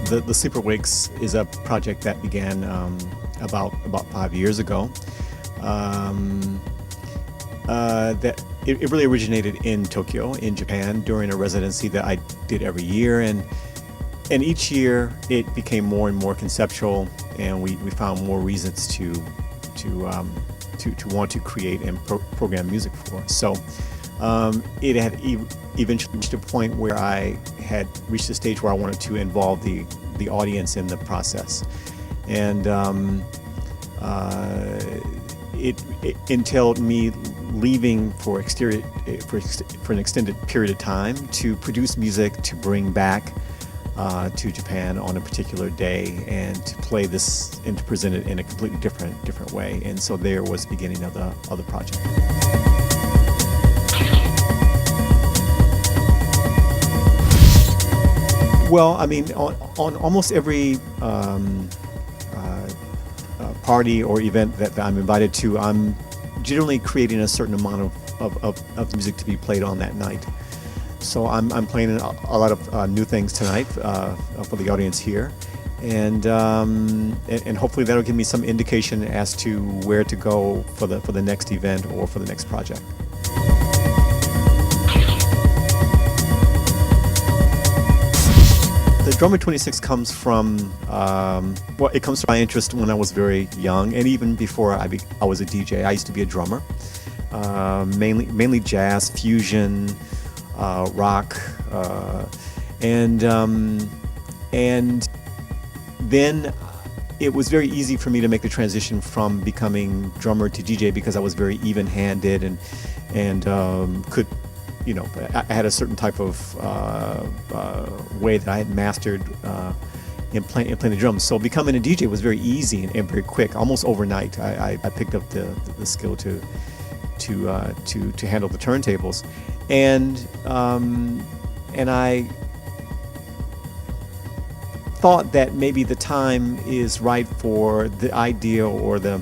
the Sleeper Wakes is a project that began about 5 years ago. That it really originated in Tokyo, in Japan, during a residency that I did every year, and each year it became more and more conceptual, and we found more reasons to want to create and program music for. So it had eventually reached a point where I had reached a stage where I wanted to involve the audience in the process, and it entailed me leaving for an extended period of time to produce music to bring back to Japan on a particular day, and to play this and to present it in a completely different way. And so there was the beginning of the project. Well, I mean, on almost every party or event that I'm invited to, I'm generally creating a certain amount of music to be played on that night. So I'm playing a lot of new things tonight for the audience here, and hopefully that'll give me some indication as to where to go for the next event or for the next project. The Drummer 26 comes from, it comes from my interest when I was very young, and even before I was a DJ. I used to be a drummer, mainly jazz, fusion, rock, and then it was very easy for me to make the transition from becoming drummer to DJ, because I was very even-handed and could, I had a certain type of way that I had mastered in playing the drums. So becoming a DJ was very easy and very quick, almost overnight. I picked up the skill to handle the turntables, and I thought that maybe the time is right for the idea or the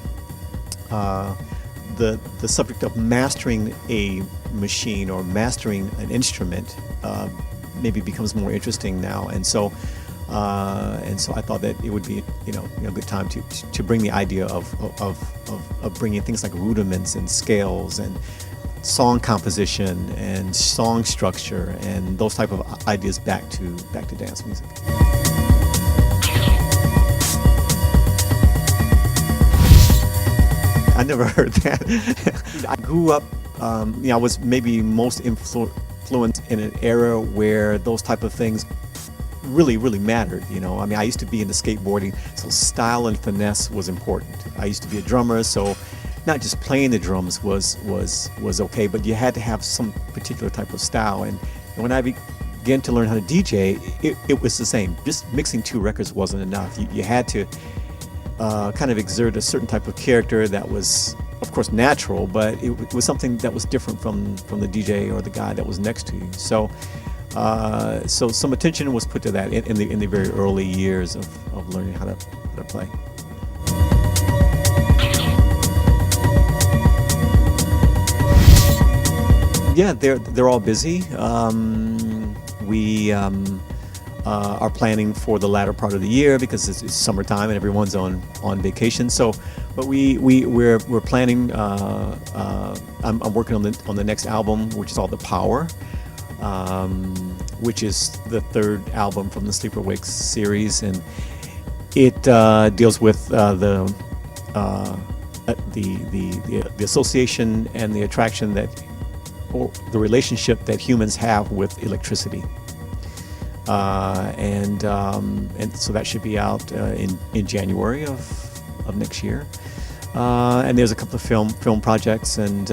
subject of mastering a machine or mastering an instrument maybe becomes more interesting now, and so I thought that it would be a good time to bring the idea of bringing things like rudiments and scales and song composition and song structure and those type of ideas back to dance music. I never heard that. I grew up, I was maybe most influenced in an era where those type of things really mattered. I mean, I used to be into skateboarding, so style and finesse was important. I used to be a drummer, so not just playing the drums was okay, but you had to have some particular type of style. And when I began to learn how to DJ, it was the same. Just mixing two records wasn't enough. You had to kind of exert a certain type of character that was, of course, natural, but it was something that was different from the DJ or the guy that was next to you. So some attention was put to that in the very early years of learning how to play. Yeah, they're all busy. We are planning for the latter part of the year because it's summertime and everyone's on vacation. So, but we're planning. I'm working on the next album, which is called The Power, which is the third album from the Sleeper Wakes series, and it deals with the association and the attraction or the relationship that humans have with electricity. And so that should be out in January of next year. And there's a couple of film projects, and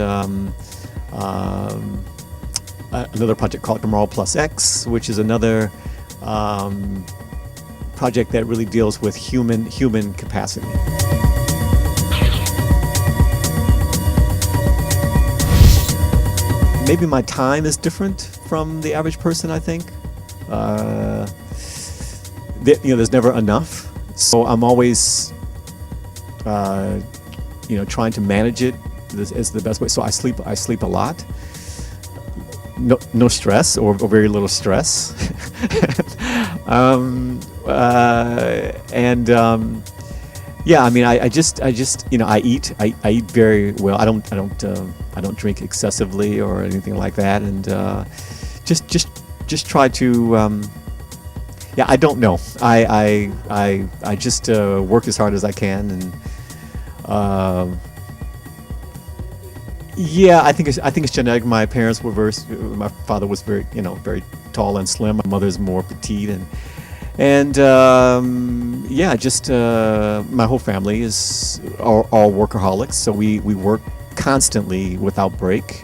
another project called Tomorrow Plus X, which is another project that really deals with human capacity. Maybe my time is different from the average person, I think. There's never enough, so I'm always trying to manage it as the best way. So I sleep a lot, no stress or very little stress. And yeah, I mean, I just, I eat very well. I don't drink excessively or anything like that, and just try to, yeah, I don't know. I just work as hard as I can, and yeah, I think it's genetic. My parents were my father was very, very tall and slim. My mother's more petite, and yeah, just my whole family is all workaholics, so we work constantly without break,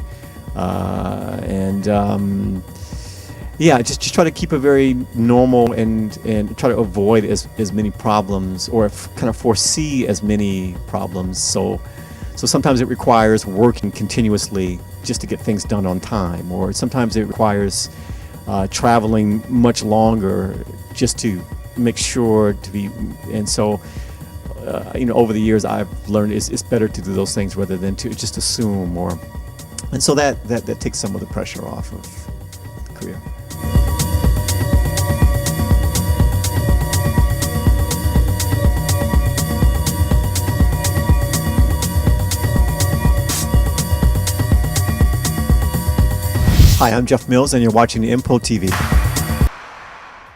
and yeah, just try to keep a very normal and try to avoid as many problems, or kind of foresee as many problems. So sometimes it requires working continuously just to get things done on time, or sometimes it requires traveling much longer just to make sure to be. And so, over the years, I've learned it's better to do those things rather than to just assume, and so that takes some of the pressure off of the career. Hi, I'm Jeff Mills, and you're watching Impo TV.